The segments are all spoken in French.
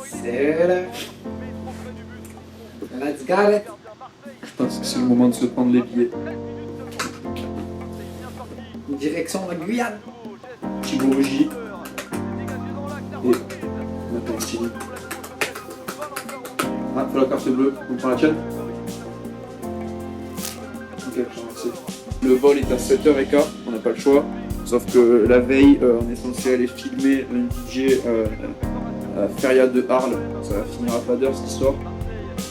C'est là. Let's get it. Je pense que c'est le moment de se prendre les billets. Direction la Guyane. Thibaut J. Et Nathan Chili. Ah, faut la carte bleue. On prend la tienne? Ok, merci. Le vol est à 7h15, on n'a pas le choix. Sauf que la veille, on est censé aller filmer un DJ à la Feria de Arles. Ça va finir à pas d'heure cette histoire.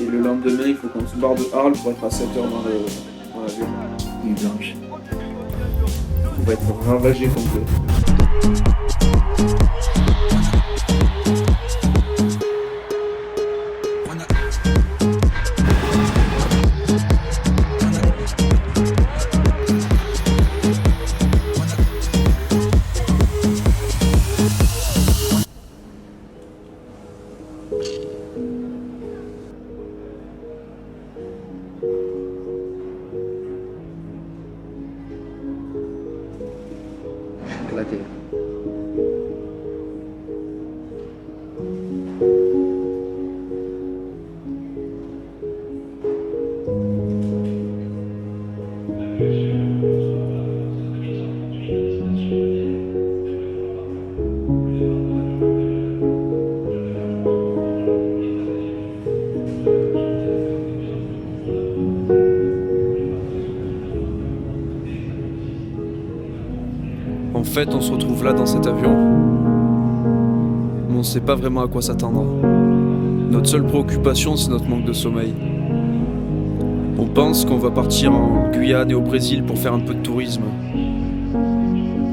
Et le lendemain, il faut qu'on se barre de Arles pour être à 7h dans l'avion. Nuit blanche. On va être ravagé complet. Éclaté. En fait, on se retrouve là dans cet avion. Mais on sait pas vraiment à quoi s'attendre. Notre seule préoccupation, c'est notre manque de sommeil. On pense qu'on va partir en Guyane et au Brésil pour faire un peu de tourisme.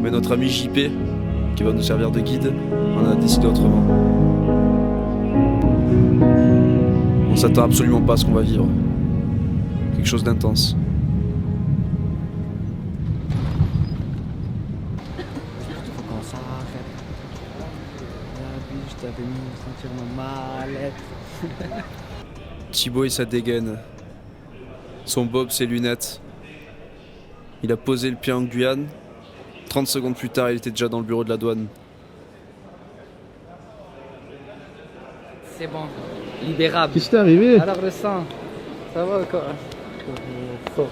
Mais notre ami JP, qui va nous servir de guide, en a décidé autrement. On s'attend absolument pas à ce qu'on va vivre. Quelque chose d'intense. Je t'avais mis sentir ma mallette. Thibaut et sa dégaine. Son bob, ses lunettes. Il a posé le pied en Guyane. 30 secondes plus tard, il était déjà dans le bureau de la douane. C'est bon, libérable. Qu'est-ce qui t'est arrivé? Alors le sang, ça va quoi? Faux.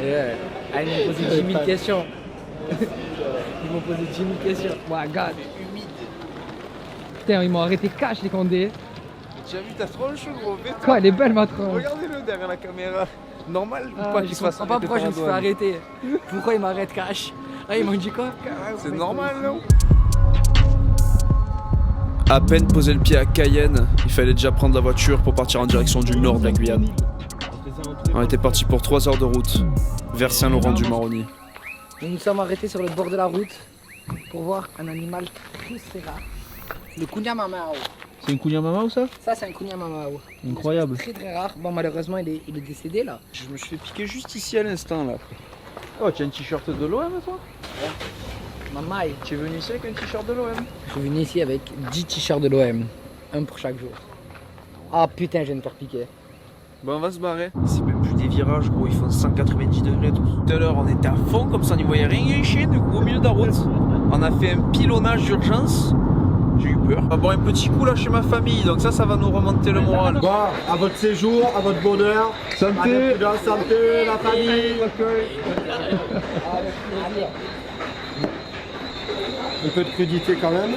Ouais. Ah, ils m'ont posé 10 000 questions. Ils m'ont posé 10 000 questions. My God. Putain, ils m'ont arrêté cash les condés. Tu as vu ta tronche gros? Quoi, elle est belle ma tronche. Regardez-le derrière la caméra. Normal Ah, pas je qu'il se fasse comprends pas pourquoi je me suis fait arrêter. Pourquoi ils m'arrêtent cash? Ah, ils m'ont dit quoi? C'est normal non? À peine posé le pied à Cayenne, il fallait déjà prendre la voiture pour partir en direction du nord de la Guyane. On était parti pour 3 heures de route, vers Saint-Laurent-du-Maroni. Nous nous sommes arrêtés sur le bord de la route pour voir un animal très rare. Le Kunyamamao. C'est une Kunyamamao ça? Ça, c'est un Kunyamamao. Incroyable. Très très rare. Bon, malheureusement, il est décédé là. Je me suis fait piquer juste ici à l'instant là. Oh, tu as un t-shirt de l'OM toi? Mamaï. Tu es venu ici avec un t-shirt de l'OM? Je suis venu ici avec 10 t-shirts de l'OM. Un pour chaque jour. Ah putain, je viens de me faire piquer. Bon, on va se barrer. C'est même plus des virages, gros, ils font 190 degrés. Tout à l'heure, on était à fond, comme ça, on n'y voyait rien chier, du coup, au milieu de la route. On a fait un pilonnage d'urgence. J'ai eu peur. On va boire un petit coup là chez ma famille, donc ça va nous remonter le moral. Bon, à votre séjour, à votre bonheur. Santé. À la santé, la famille. Un peu de crudité quand même.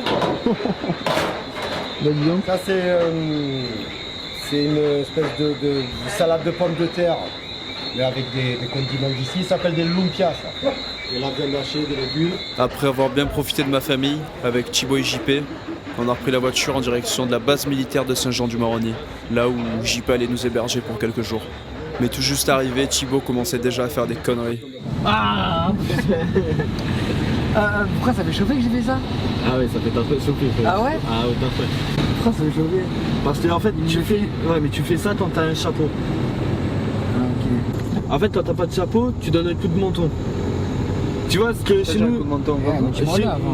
Ça c'est une espèce de salade de pommes de terre, mais avec des condiments d'ici. Ça s'appelle des lumpias ça. Et la viande hachée, des légumes. Après avoir bien profité de ma famille, avec Thibaut et JP, on a repris la voiture en direction de la base militaire de Saint-Jean-du-Maroni, là où JP allait nous héberger pour quelques jours. Mais tout juste arrivé, Thibaut commençait déjà à faire des conneries. Ah pourquoi ça fait chauffer que j'ai fait ça? Ah ouais, ça fait un peu chauffer. Ah ouais? Ah ouais, parfait. Pourquoi ça fait chauffer? Parce que en fait, tu fais ça quand t'as un chapeau. Ah ok. En fait, quand t'as pas de chapeau, tu donnes un coup de menton. Tu vois, ce que chez nous,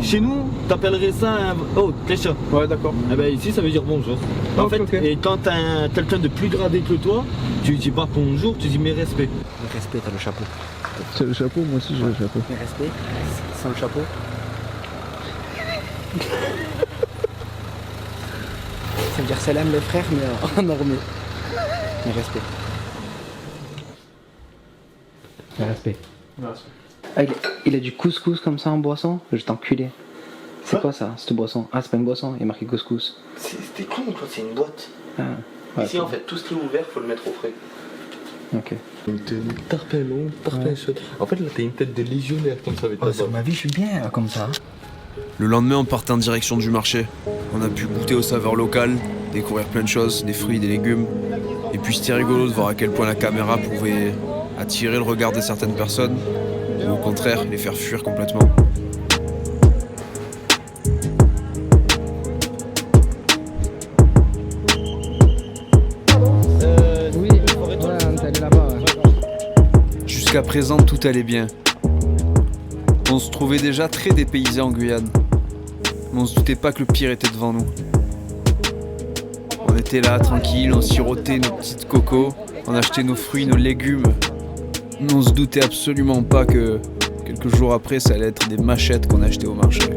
chez nous, t'appellerais ça un... Oh, Tesha. Ouais, d'accord. Eh ben ici, ça veut dire bonjour. En fait, ok. et quand t'as quelqu'un de plus gradé que toi, tu dis pas bonjour, tu dis mes respects. Le respect, t'as le chapeau. C'est le chapeau, moi aussi j'ai le chapeau. Le respect, sans le chapeau. Ça veut dire salam les frères, mais en armée. Mais respect. Mais respect. Ah, il a du couscous comme ça en boisson? Je vais t'enculer. C'est quoi ça, cette boisson? Ah, c'est pas une boisson, il y a marqué couscous. C'était con, quoi, c'est une boîte. Ah, ouais, Ici, en fait, tout ce qui est ouvert, faut le mettre au frais. ok. Donc, t'es une tarpin long, tarpin chaude. En fait, là, t'as une tête de légionnaire comme ça avec ta Sur ma vie, je suis bien comme ça. Le lendemain, on partait en direction du marché. On a pu goûter aux saveurs locales, découvrir plein de choses, des fruits, des légumes. Et puis c'était rigolo de voir à quel point la caméra pouvait attirer le regard de certaines personnes, ou au contraire, les faire fuir complètement. Oui, ouais, on est allé là-bas. Ouais. Jusqu'à présent, tout allait bien. On se trouvait déjà très dépaysé en Guyane. Mais on se doutait pas que le pire était devant nous. On était là, tranquille, on sirotait nos petites cocos, on achetait nos fruits, nos légumes. Mais on se doutait absolument pas que quelques jours après, ça allait être des machettes qu'on achetait au marché.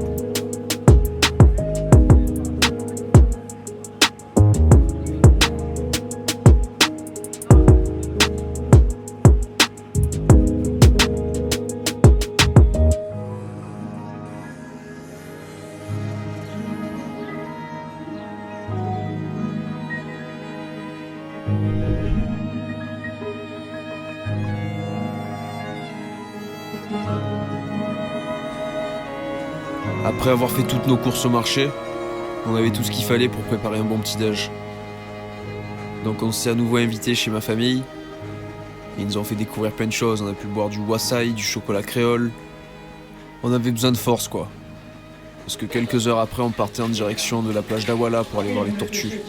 Après avoir fait toutes nos courses au marché, on avait tout ce qu'il fallait pour préparer un bon petit-déj. Donc on s'est à nouveau invité chez ma famille. Ils nous ont fait découvrir plein de choses. On a pu boire du wassaï, du chocolat créole. On avait besoin de force, quoi. Parce que quelques heures après, on partait en direction de la plage d'Awala pour aller voir les tortues.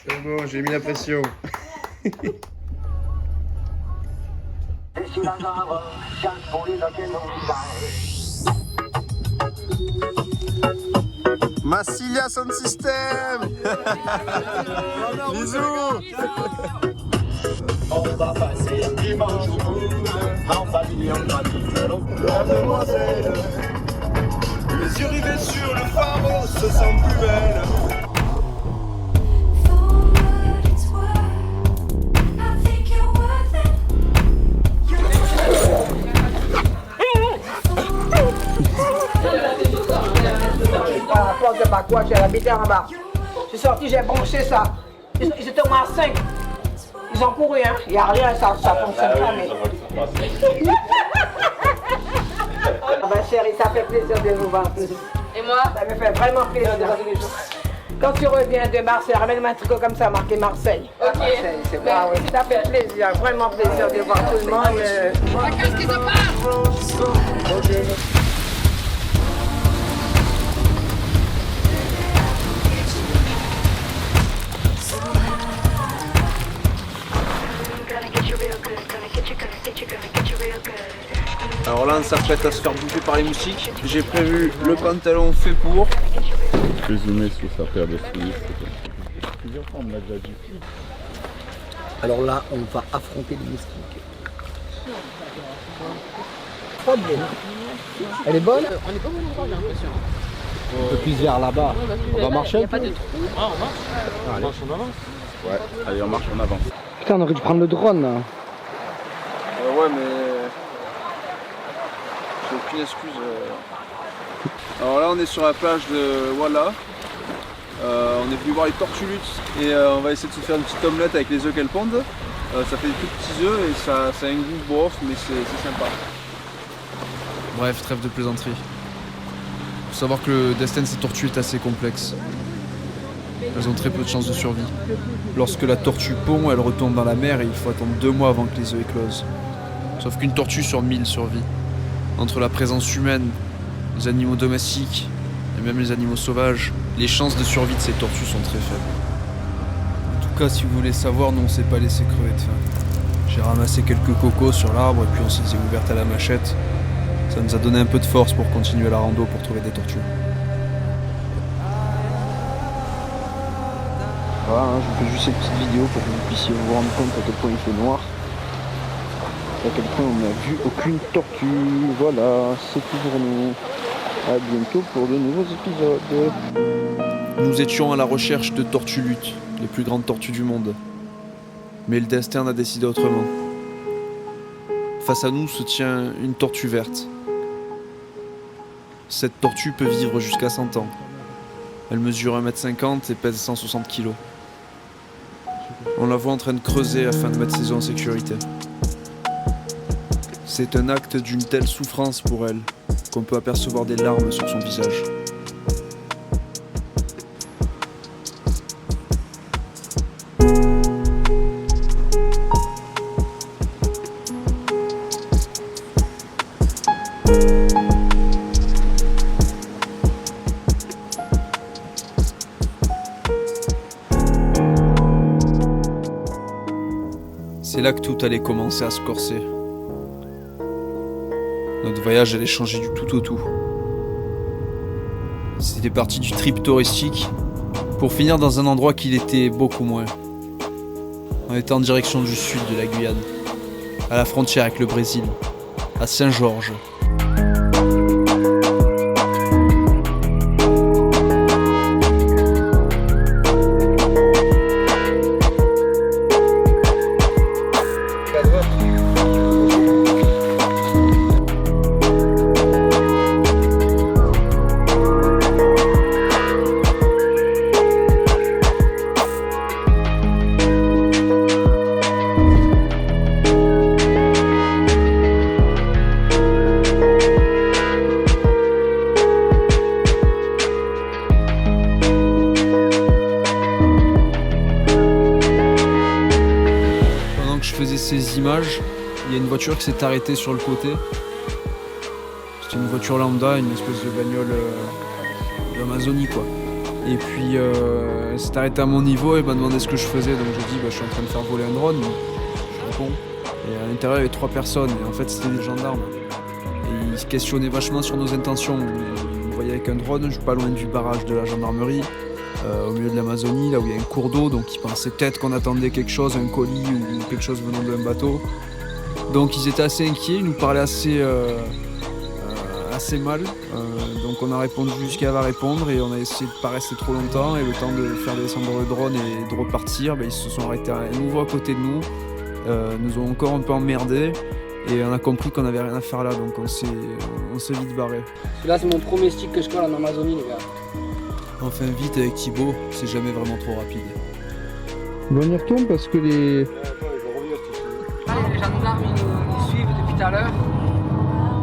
C'est bon, j'ai mis la pression. Massilia Sound System. Bisous. On va passer un dimanche en famille, en famille. Mademoiselle, les yeux rivés sur le phare se sentent plus belles. À la porte de Bacoua, j'ai habité en bas. Je suis sorti, j'ai branché ça. Ils étaient au moins 5. Ils ont couru, hein. Il n'y a rien, ça fonctionne pas, mais... Ah ben chérie, ça fait plaisir de vous voir. Et moi? Ça me fait vraiment plaisir. Quand tu reviens de Marseille, ramène-moi un tricot comme ça, marqué Marseille. Ok. Marseille, c'est bon, oui. Ça fait plaisir, vraiment plaisir de voir tout le monde. Qu'est-ce qui se passe? Alors là, on s'apprête à se faire bouffer par les moustiques. J'ai prévu le pantalon fait pour. Je vais zoomer sur sa paire de souliers. Plusieurs fois, on me l'a déjà dit. Alors là, on va affronter les moustiques. Trop bien. Elle est bonne? On est pas bon encore, j'ai l'impression. Un peu plus vers là-bas. On va marcher un peu? Il n'y a pas de trou. Ah, on marche. On marche en avance. Ouais, allez, on marche en avance. Putain, on aurait dû prendre le drone là. Ouais, mais. J'ai aucune excuse. Alors là, on est sur la plage de Wala. On est venu voir les tortues luttes et on va essayer de se faire une petite omelette avec les œufs qu'elles pondent. Ça fait des tout petits œufs et ça a un goût bof, mais c'est sympa. Bref, trêve de plaisanterie. Faut savoir que le destin de ces tortues est assez complexe. Elles ont très peu de chances de survie. Lorsque la tortue pond, elle retourne dans la mer et il faut attendre 2 mois avant que les œufs éclosent. Sauf qu'une tortue sur 1000 survit. Entre la présence humaine, les animaux domestiques et même les animaux sauvages, les chances de survie de ces tortues sont très faibles. En tout cas, si vous voulez savoir, nous on s'est pas laissé crever de faim. J'ai ramassé quelques cocos sur l'arbre et puis on s'est ouverte à la machette. Ça nous a donné un peu de force pour continuer la rando pour trouver des tortues. Voilà, hein, je vous fais juste cette petite vidéo pour que vous puissiez vous rendre compte à quel point il fait noir. À quel point on n'a vu aucune tortue. Voilà, c'est tout pour nous. À bientôt pour de nouveaux épisodes. Nous étions à la recherche de tortues luttes, les plus grandes tortues du monde. Mais le destin a décidé autrement. Face à nous se tient une tortue verte. Cette tortue peut vivre jusqu'à 100 ans. Elle mesure 1,50 m et pèse 160 kg. On la voit en train de creuser afin de mettre ses œufs en sécurité. C'est un acte d'une telle souffrance pour elle qu'on peut apercevoir des larmes sur son visage. C'est là que tout allait commencer à se corser. Notre voyage allait changer du tout au tout. C'était parti du trip touristique pour finir dans un endroit qui l'était beaucoup moins. On était en direction du sud de la Guyane, à la frontière avec le Brésil, à Saint-Georges. Ces images, il y a une voiture qui s'est arrêtée sur le côté. C'était une voiture lambda, une espèce de bagnole d'Amazonie quoi. Et puis elle s'est arrêtée à mon niveau et m'a demandé ce que je faisais, donc j'ai dit je suis en train de faire voler un drone. Je réponds. Et à l'intérieur il y avait 3 personnes et en fait c'était des gendarmes. Et ils se questionnaient vachement sur nos intentions. Ils me voyaient avec un drone, je suis pas loin du barrage de la gendarmerie. Au milieu de l'Amazonie, là où il y a un cours d'eau, donc ils pensaient peut-être qu'on attendait quelque chose, un colis ou quelque chose venant d'un bateau. Donc ils étaient assez inquiets, ils nous parlaient assez mal. Donc on a répondu jusqu'à va répondre et on a essayé de pas rester trop longtemps. Et le temps de faire descendre le drone et de repartir, ils se sont arrêtés à nouveau à côté de nous. Nous ont encore un peu emmerdés et on a compris qu'on n'avait rien à faire là, donc on s'est vite barré. Là c'est mon premier stick que je colle en Amazonie les gars. Enfin vite avec Thibaut, c'est jamais vraiment trop rapide. Bon, on y retourne parce que les... Les gendarmes ils nous suivent depuis tout à l'heure.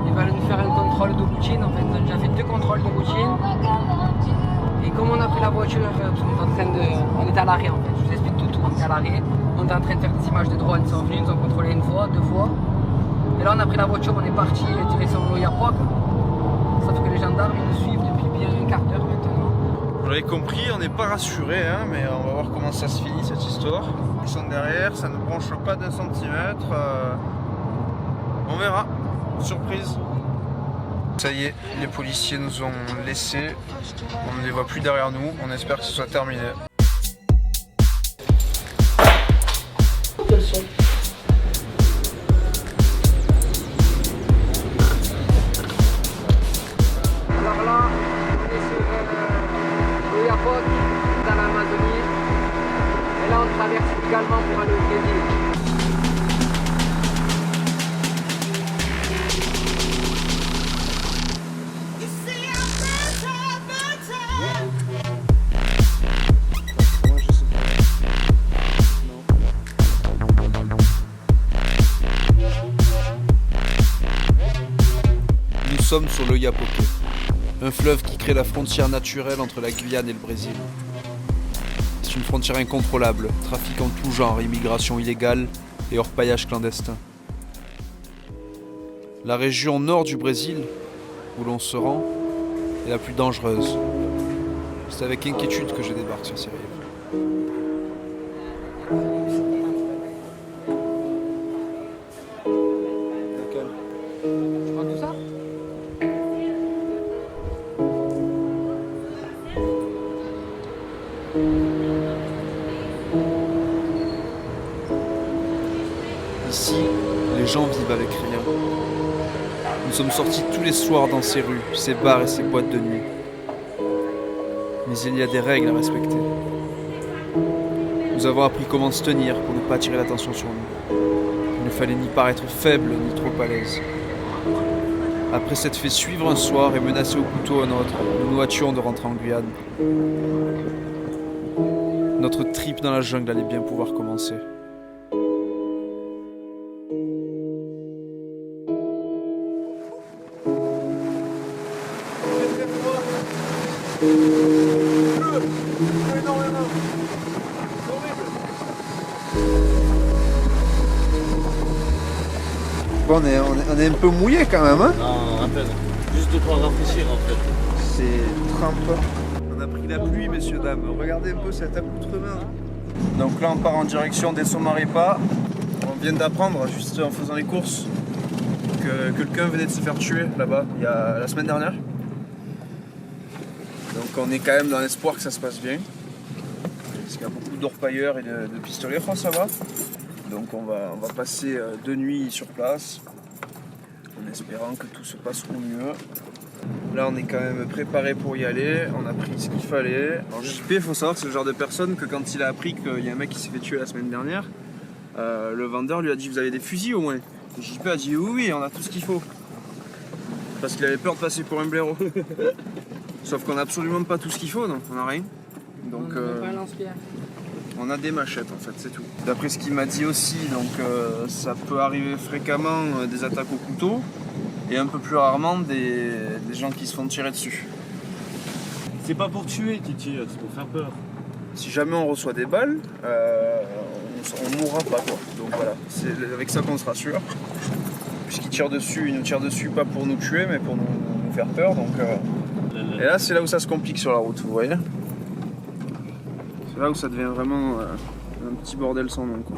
Ils veulent nous faire un contrôle de routine en fait. On a déjà fait 2 contrôles de routine. Et comme on a pris la voiture, on est à l'arrêt en fait. Je vous explique tout, on est à l'arrêt. On est en train de faire des images de drone, ils sont venus, ils nous ont contrôlé 1 fois, 2 fois. Et là on a pris la voiture, on est parti direction l'Oyapock. Sauf que les gendarmes ils nous suivent depuis bien un quart d'heure maintenant. Vous l'avez compris, on n'est pas rassuré, mais on va voir comment ça se finit cette histoire. Ils sont derrière, ça ne branche pas d'1 centimètre. On verra. Surprise. Ça y est, les policiers nous ont laissés. On ne les voit plus derrière nous. On espère que ce soit terminé. Quels sont ? Alors là, on est sur l'Oyapock, dans l'Amazonie. Et là, on traverse également pour aller au Brésil. Nous sommes sur l'Oyapock, un fleuve qui crée la frontière naturelle entre la Guyane et le Brésil. C'est une frontière incontrôlable, trafic en tout genre, immigration illégale et orpaillage clandestin. La région nord du Brésil, où l'on se rend, est la plus dangereuse. C'est avec inquiétude que je débarque sur ces rives. Tu prends tout ça ? gens vivent avec rien. Nous sommes sortis tous les soirs dans ces rues, ces bars et ces boîtes de nuit. Mais il y a des règles à respecter. Nous avons appris comment se tenir pour ne pas attirer l'attention sur nous. Il ne fallait ni paraître faible ni trop à l'aise. Après s'être fait suivre un soir et menacer au couteau un autre, nous nous hâtions de rentrer en Guyane. Notre trip dans la jungle allait bien pouvoir commencer. Bon, on est un peu mouillé quand même, hein? Non, à peine. Juste de quoi rafraîchir en fait. C'est trempe. On a pris la pluie, messieurs, dames. Regardez un peu cet accoutrement. Donc là, on part en direction des Somaripa. On vient d'apprendre, juste en faisant les courses, que quelqu'un venait de se faire tuer là-bas, la semaine dernière. Donc on est quand même dans l'espoir que ça se passe bien. Parce qu'il y a beaucoup d'orpailleurs et de pistolets, ça va. Donc on va passer 2 nuits sur place, en espérant que tout se passe au mieux. Là on est quand même préparé pour y aller, on a pris ce qu'il fallait. Alors JP, il faut savoir que c'est le genre de personne que quand il a appris qu'il y a un mec qui s'est fait tuer la semaine dernière, le vendeur lui a dit: vous avez des fusils au moins? Et JP a dit oui, on a tout ce qu'il faut. Parce qu'il avait peur de passer pour un blaireau. Sauf qu'on a absolument pas tout ce qu'il faut, non, on a rien. Donc on a des machettes en fait, c'est tout. D'après ce qu'il m'a dit aussi, donc ça peut arriver fréquemment des attaques au couteau et un peu plus rarement des gens qui se font tirer dessus. C'est pas pour tuer qu'ils tirent, c'est pour faire peur. Si jamais on reçoit des balles, on mourra pas quoi. Donc voilà, c'est avec ça qu'on se rassure. Puisqu'ils tirent dessus, ils nous tirent dessus pas pour nous tuer mais pour nous faire peur. Donc, et là c'est là où ça se complique sur la route, vous voyez. C'est là où ça devient vraiment un petit bordel sans nom, quoi.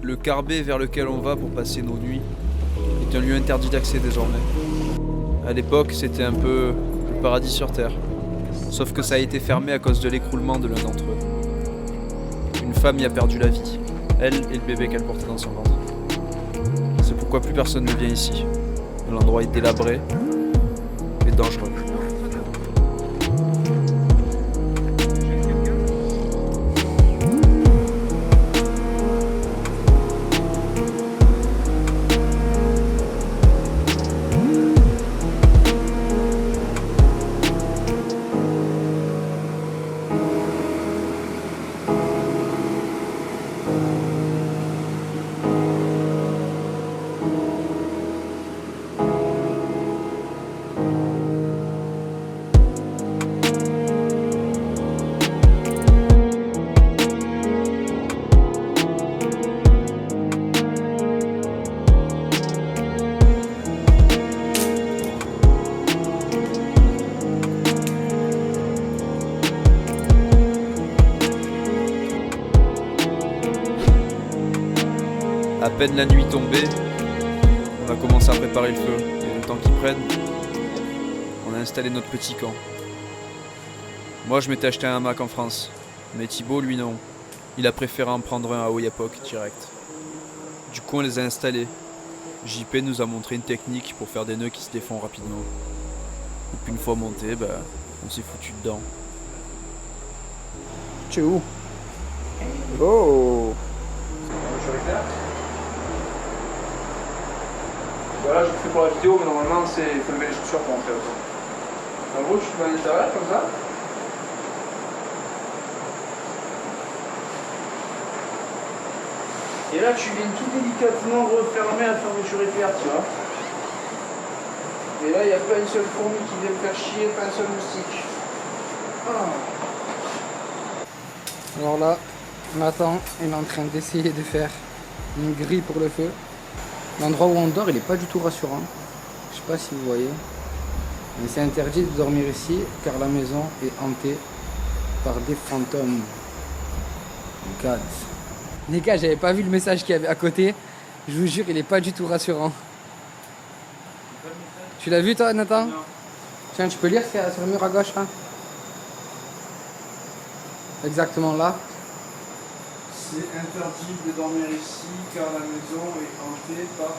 Le Carbet vers lequel on va pour passer nos nuits est un lieu interdit d'accès désormais. À l'époque, c'était un peu le paradis sur Terre. Sauf que ça a été fermé à cause de l'écroulement de l'un d'entre eux. Une femme y a perdu la vie, elle et le bébé qu'elle portait dans son ventre. C'est pourquoi plus personne ne vient ici. L'endroit est délabré et dangereux. À peine la nuit tombée, on a commencé à préparer le feu. Et le temps qu'il prenne, on a installé notre petit camp. Moi, je m'étais acheté un hamac en France, mais Thibaut, lui, non. Il a préféré en prendre un à Oyapok direct. Du coup, on les a installés. JP nous a montré une technique pour faire des nœuds qui se défont rapidement. Et puis une fois monté, on s'est foutu dedans. Tu es où? Oh! Voilà, je le fais pour la vidéo, mais normalement, il faut lever les chaussures pour en faire ça. En gros, tu mets à l'intérieur comme ça. Et là, tu viens tout délicatement refermer la fermeture éclair, tu vois. Et là, il n'y a pas une seule fourmi qui vient me faire chier, pas un seul moustique. Alors là, Nathan est en train d'essayer de faire une grille pour le feu. L'endroit où on dort, il n'est pas du tout rassurant. Je sais pas si vous voyez. Mais c'est interdit de dormir ici car la maison est hantée par des fantômes. God. Les gars, j'avais pas vu le message qu'il y avait à côté. Je vous jure, il est pas du tout rassurant. Tu l'as vu toi, Nathan? Non. Tiens, tu peux lire sur le mur à gauche là? Exactement là. C'est interdit de dormir ici car la maison est hantée par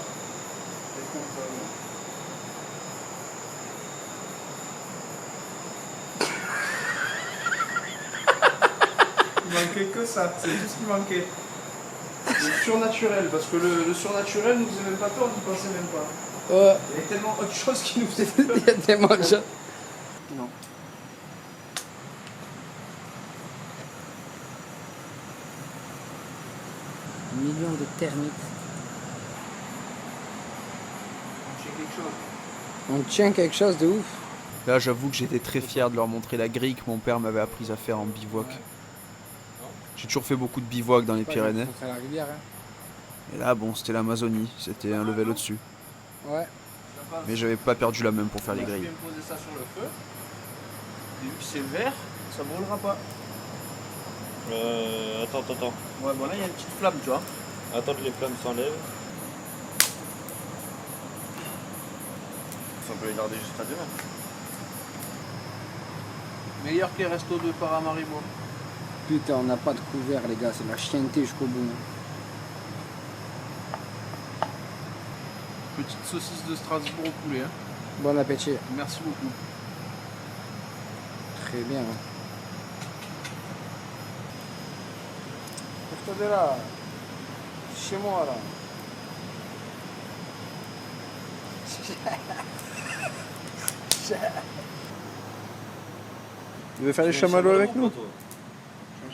les fantômes. Il manquait que ça, c'est tout ce qui manquait. Le surnaturel, parce que le surnaturel nous faisait même pas peur, on n'y pensait même pas. Ouais. Il y avait tellement autre chose qui nous faisait Il y a tellement de choses. Non. Millions de termites. On tient quelque chose de ouf. Là, j'avoue que j'étais très fier de leur montrer la grille que mon père m'avait appris à faire en bivouac. J'ai toujours fait beaucoup de bivouac dans les Pyrénées. C'est la rivière, hein. Et là, bon, c'était l'Amazonie, c'était un level au-dessus. Ouais. Mais j'avais pas perdu la même pour faire les Je grilles. viens poser ça sur le feu. Et vu que c'est vert, ça brûlera pas. Attends. Ouais, bon là il y a une petite flamme, tu vois. Attends que les flammes s'enlèvent. On peut les garder jusqu'à demain. Meilleur que les restos de Paramaribo. Putain, on n'a pas de couvert, les gars, c'est la chienneté jusqu'au bout. Petite saucisse de Strasbourg au poulet. Hein. Bon appétit. Merci beaucoup. Très bien. Regardez là. Chez moi là. Tu veux faire les chamallows avec nous?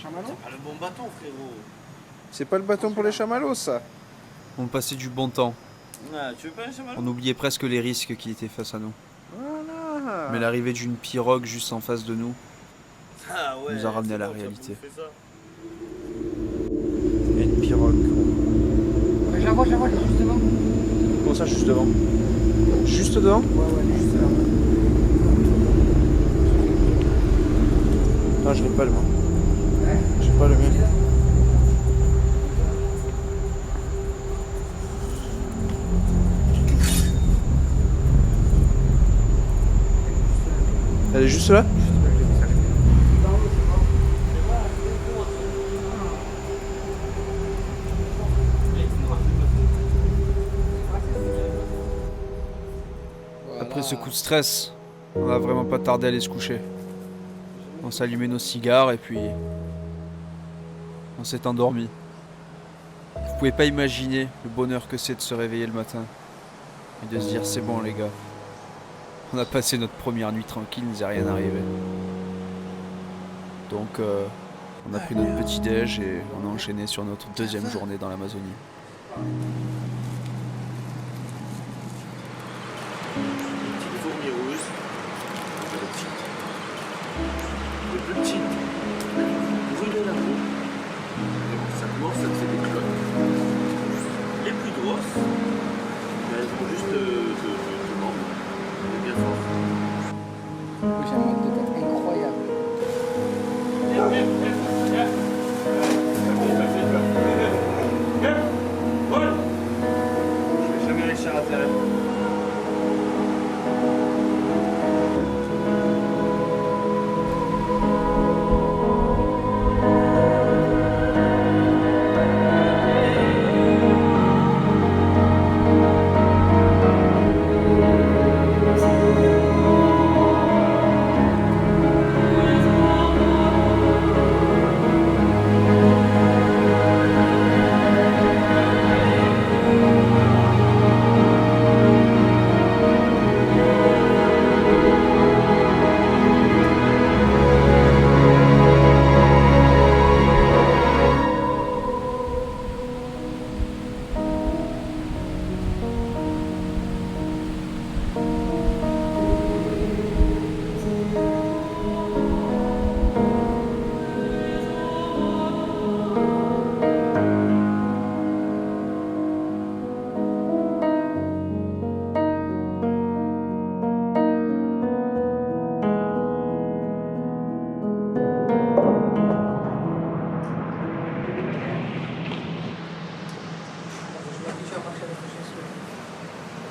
Ah, le bon bâton, frérot. C'est pas le bâton pour les chamallows, ça. On passait du bon temps. Ah, tu veux pas un chamallow? On oubliait presque les risques qui étaient face à nous. Voilà. Mais l'arrivée d'une pirogue juste en face de nous Ah ouais, nous a ramené à la bon, ça réalité. vous fait ça. Il y a une pirogue. Je la vois, elle est juste devant. Comment ça, juste devant? Juste devant? Ouais, juste devant. Non, je l'ai pas le mien. J'ai pas le mien. Elle est juste là? Après ce coup de stress, on n'a vraiment pas tardé à aller se coucher. On s'allumait nos cigares et puis on s'est endormi. Vous pouvez pas imaginer le bonheur que c'est de se réveiller le matin et de se dire c'est bon les gars. On a passé notre première nuit tranquille, il nous est rien arrivé. Donc on a pris notre petit déj et on a enchaîné sur notre deuxième journée dans l'Amazonie. Petite fourmi rouge. Le plus petit, brûler la peau. Et bon, ça commence, ça te fait des cloques. Les plus grosses, elles vont juste te mordre. Bien fort. J'ai un mal de tête incroyable. Je vais jamais réussir à terre.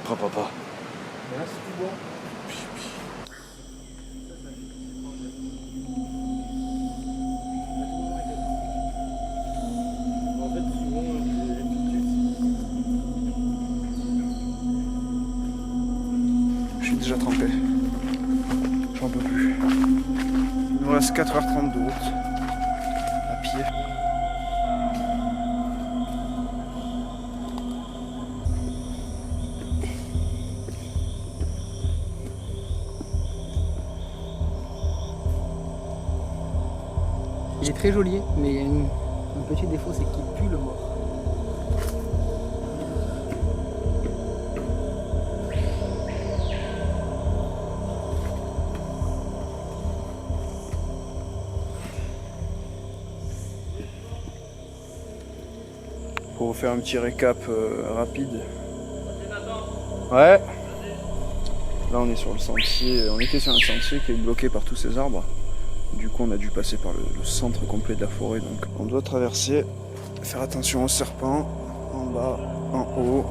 Prends papa. suis déjà trempé. J'en peux plus. Il nous reste 4h30 de route. À pied. Il est très joli, mais il y a un petit défaut, c'est qu'il pue le mort. Pour faire un petit récap rapide. Ouais. Là on est sur le sentier, on était sur un sentier qui est bloqué par tous ces arbres. Du coup on a dû passer par le centre complet de la forêt, donc on doit traverser, faire attention aux serpents, en bas, en haut.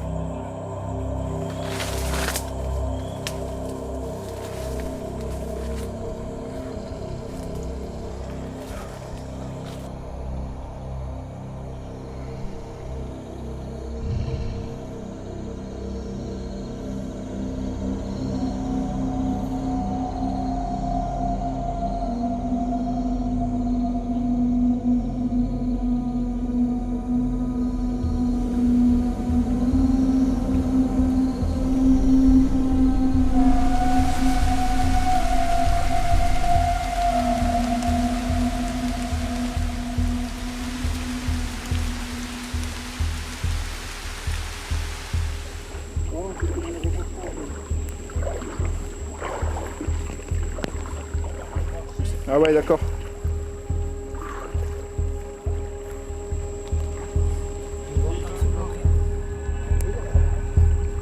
Ah ouais, d'accord.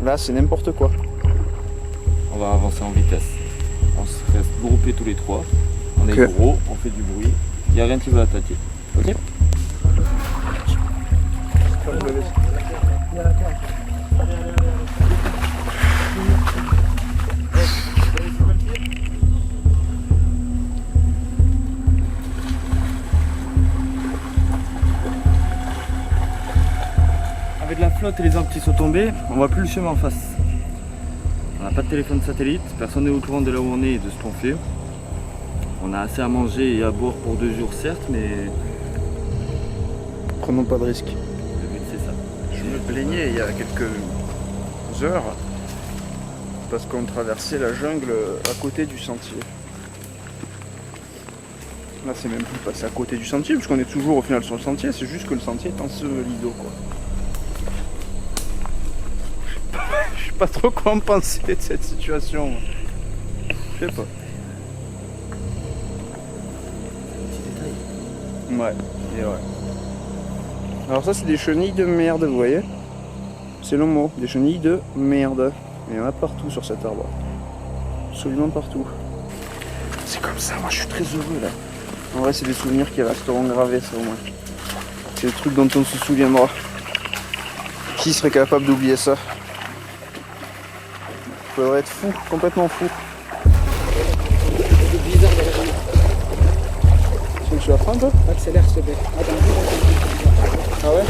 Là, c'est n'importe quoi. On va avancer en vitesse. On se reste groupés tous les trois. On est gros, on fait du bruit. Il n'y a rien qui va attaquer. Ok ? Avec la flotte et les arbres qui sont tombés, on voit plus le chemin en face. On n'a pas de téléphone satellite, personne n'est au courant de là où on est et de ce qu'on fait. On a assez à manger et à boire pour 2 jours certes, mais prenons pas de risques. Le but c'est ça. Je me plaignais il y a quelques heures parce qu'on traversait la jungle à côté du sentier. Là c'est même plus passé à côté du sentier puisqu'on est toujours au final sur le sentier, c'est juste que le sentier est enseveli d'eau quoi. Je sais pas trop quoi en penser de cette situation. Je sais pas. Ouais, et ouais. Alors ça c'est des chenilles de merde, vous voyez. C'est le mot, des chenilles de merde. Et il y en a partout sur cet arbre. Absolument partout. C'est comme ça, moi je suis très heureux là. En vrai c'est des souvenirs qui resteront gravés ça au moins. C'est des trucs dont on se souviendra. Qui serait capable d'oublier ça? Faudrait être fou, complètement fou. C'est bizarre derrière lui. Tu la prends un peu? Accélère s'il te plaît. Ah ouais?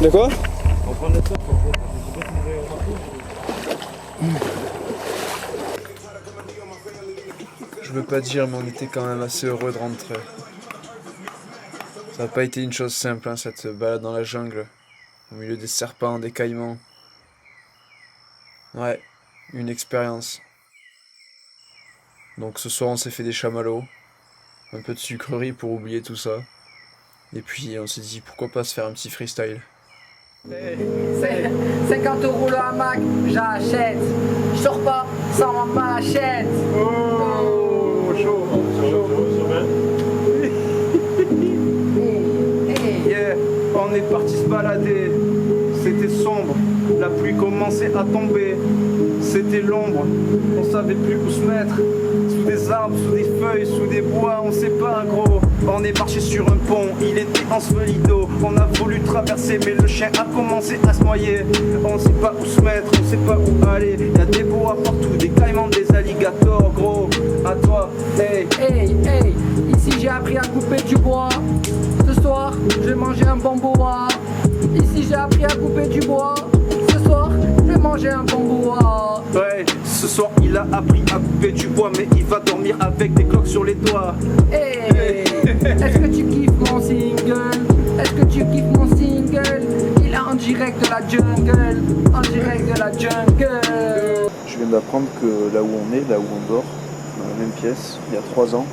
De quoi? On prend le top en fait. Je veux pas dire, mais on était quand même assez heureux de rentrer. Ça n'a pas été une chose simple, hein, cette balade dans la jungle, au milieu des serpents, des caïmans. Ouais, une expérience. Donc ce soir, on s'est fait des chamallows, un peu de sucrerie pour oublier tout ça. Et puis on s'est dit, pourquoi pas se faire un petit freestyle. 50 € le hamac, j'achète. Je sors pas sans ma machette. Oh, chaud, Yeah, on est parti se balader. C'était sombre, la pluie commençait à tomber. C'était l'ombre, on savait plus où se mettre. Sous des arbres, sous des feuilles, sous des bois, on sait pas gros. On est marché sur un pont, il était enseveli d'eau. On a voulu traverser mais le chien a commencé à se noyer. On sait pas où se mettre, on sait pas où aller. Y'a des boas partout, des caïmans, des alligators gros. À toi, hey. Hey, hey, ici j'ai appris à couper du bois. Ce soir, je vais manger un bon boa. Ici j'ai appris à couper du bois. manger un bon bois. Ouais, ce soir il a appris à couper du bois, mais il va dormir avec des cloques sur les doigts. Hey, est-ce que tu kiffes mon single? Est-ce que tu kiffes mon single? Il est en direct de la jungle, en direct de la jungle. Je viens d'apprendre que là où on est, là où on dort, dans la même pièce, il y a 3 ans,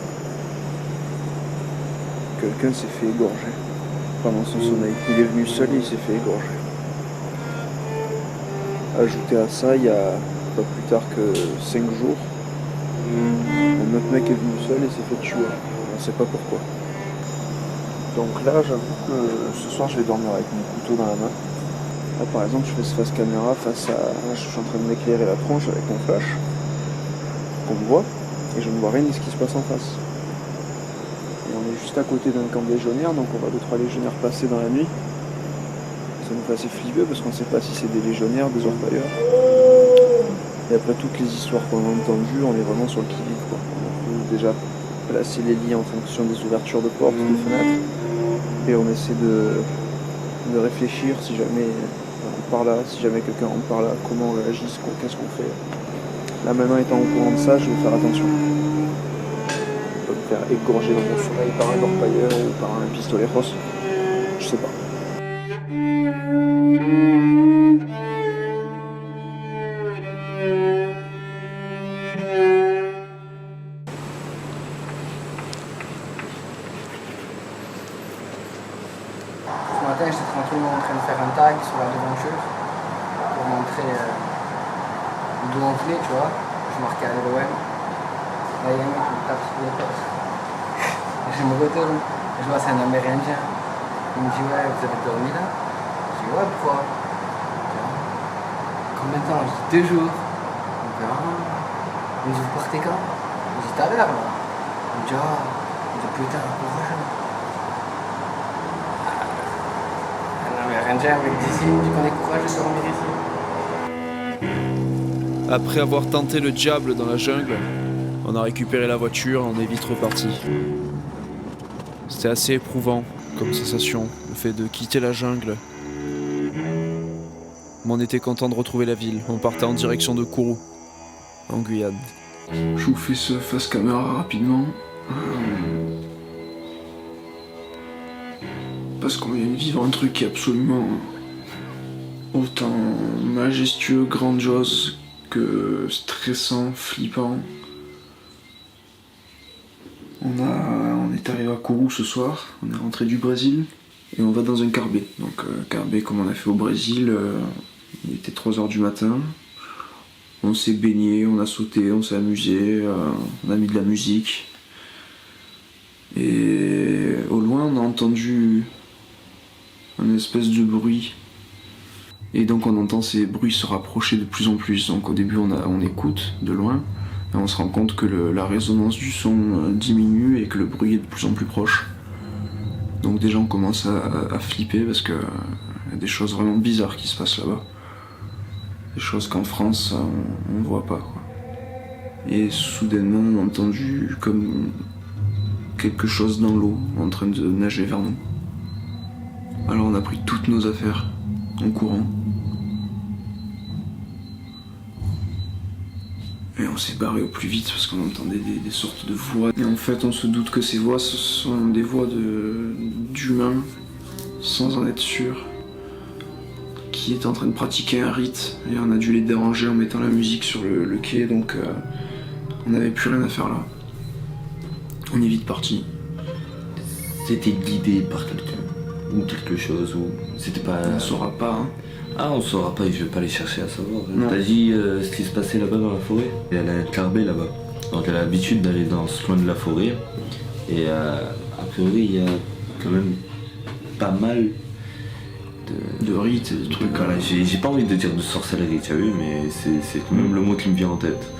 quelqu'un s'est fait égorger pendant son sommeil. Il est venu seul et il s'est fait égorger. Ajouté à ça, il y a pas plus tard que 5 jours, un autre mec est venu seul et s'est fait tuer. On ne sait pas pourquoi. Donc là, j'avoue que ce soir, je vais dormir avec mon couteau dans la main. Là, par exemple, je fais ce face caméra face à... Là, je suis en train de m'éclairer la tronche avec mon flash. On me voit, et je ne vois rien de ce qui se passe en face. Et on est juste à côté d'un camp de légionnaires, donc on voit 2-3 légionnaires passer dans la nuit. Ça nous fait assez flipper parce qu'on ne sait pas si c'est des légionnaires, des orpailleurs. Et après toutes les histoires qu'on a entendues, on est vraiment sur le qui-vive, quoi. On peut déjà placer les lits en fonction des ouvertures de portes, des fenêtres. Et on essaie de réfléchir si jamais on part là, si jamais quelqu'un rentre par là, comment on réagit, qu'est-ce qu'on fait. Là maintenant étant au courant de ça, je vais faire attention. Je peux me faire égorger dans mon sommeil par un orpailleur ou par un pistolet rosse. Je sais pas. Ce matin, j'étais tranquillement en train de faire un tag sur la devanture pour montrer d'où on venait, tu vois. Je marquais à l'OM. Là, il y a un mec qui me tape sur l'épaule. Je me retourne, je vois c'est un Amérindien. Il me dit ouais, vous avez dormi là? Je dis ouais, pourquoi? Combien de temps? Je dis 2 jours. Il me dit ah. Il me dit vous partez quand? Je dis tout à l'heure là. Il me dit ah. Il me dit putain, courage. Avec d'ici, tu connais courage de dormir ici. Après avoir tenté le diable dans la jungle, on a récupéré la voiture et on est vite reparti. C'était assez éprouvant comme sensation, le fait de quitter la jungle. Mais on était content de retrouver la ville. On partait en direction de Kourou, en Guyane. Je vous fais ce face caméra rapidement. Parce qu'on vient de vivre un truc qui est absolument autant majestueux, grandiose que stressant, flippant. On est arrivé à Kourou ce soir, on est rentré du Brésil et on va dans un carbet. Donc carbet comme on a fait au Brésil, il était 3h du matin. On s'est baigné, on a sauté, on s'est amusé, on a mis de la musique. Et au loin on a entendu un espèce de bruit. Et donc on entend ces bruits se rapprocher de plus en plus. Donc au début on écoute de loin et on se rend compte que la résonance du son diminue et que le bruit est de plus en plus proche. Donc déjà on commence à flipper parce que y a des choses vraiment bizarres qui se passent là-bas. Des choses qu'en France on voit pas, quoi. Et soudainement on a entendu comme quelque chose dans l'eau en train de nager vers nous. Alors on a pris toutes nos affaires en courant. Et on s'est barré au plus vite parce qu'on entendait des sortes de voix. Et en fait on se doute que ces voix ce sont des voix d'humains, sans en être sûr, qui étaient en train de pratiquer un rite. Et on a dû les déranger en mettant la musique sur le quai, donc on n'avait plus rien à faire là. On est vite parti. C'était guidé par quelqu'un ou quelque chose, ou c'était pas... On saura pas, hein. Ah, on saura pas, je vais pas aller chercher à savoir. Non. T'as dit ce qui se passait là-bas dans la forêt. Et elle a un carbet là-bas, donc elle a l'habitude d'aller dans ce coin de la forêt. Et a priori il y a quand même pas mal de rites et de trucs. Voilà, j'ai pas envie de dire de sorcellerie, tu as vu, mais c'est quand même le mot qui me vient en tête.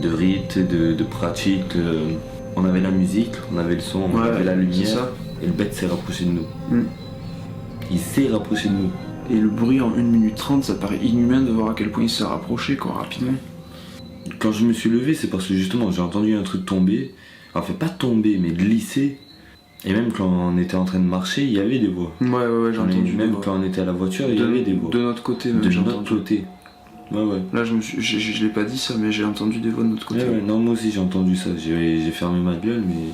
De rites, de pratiques. On avait la musique, on avait le son, on avait la lumière, et le bête s'est rapproché de nous. Il s'est rapproché de nous. Et le bruit en 1 minute 30, ça paraît inhumain de voir à quel point il s'est rapproché, quoi, rapidement. Quand je me suis levé, c'est parce que justement j'ai entendu un truc tomber, enfin pas tomber, mais glisser. Et même quand on était en train de marcher, il y avait des voix. Ouais, j'ai entendu. Même quand on était à la voiture, il y avait des voix. De notre côté, De notre côté. Ouais. Là, je l'ai pas dit ça, mais j'ai entendu des voix de notre côté. Ouais, non, moi aussi j'ai entendu ça. J'ai fermé ma gueule, mais.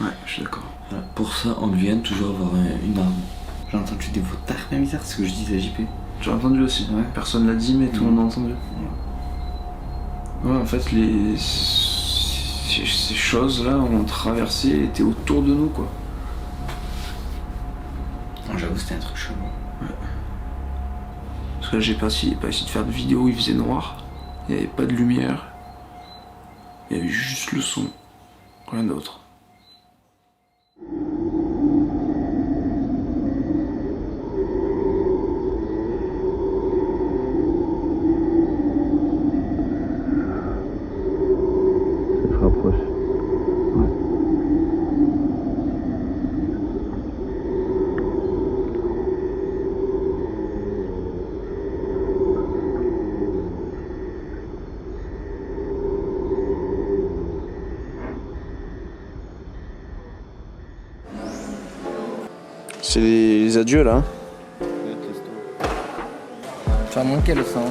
Ouais, je suis d'accord. Voilà. Pour ça, on vient toujours avoir une arme. J'ai entendu des voix d'armes bizarres, c'est ce que je disais à JP. J'ai entendu aussi. Ouais. Personne l'a dit, mais tout le monde a entendu. Ouais, en fait, ces choses-là ont traversé, étaient autour de nous, quoi. Non, j'avoue, c'était un truc chelou. Ouais. Parce que là, j'ai pas essayé de faire de vidéo où il faisait noir. Il n'y avait pas de lumière. Il y avait juste le son. Rien d'autre. Ça se rapproche. C'est les adieux là. Tu vas manquer le sang.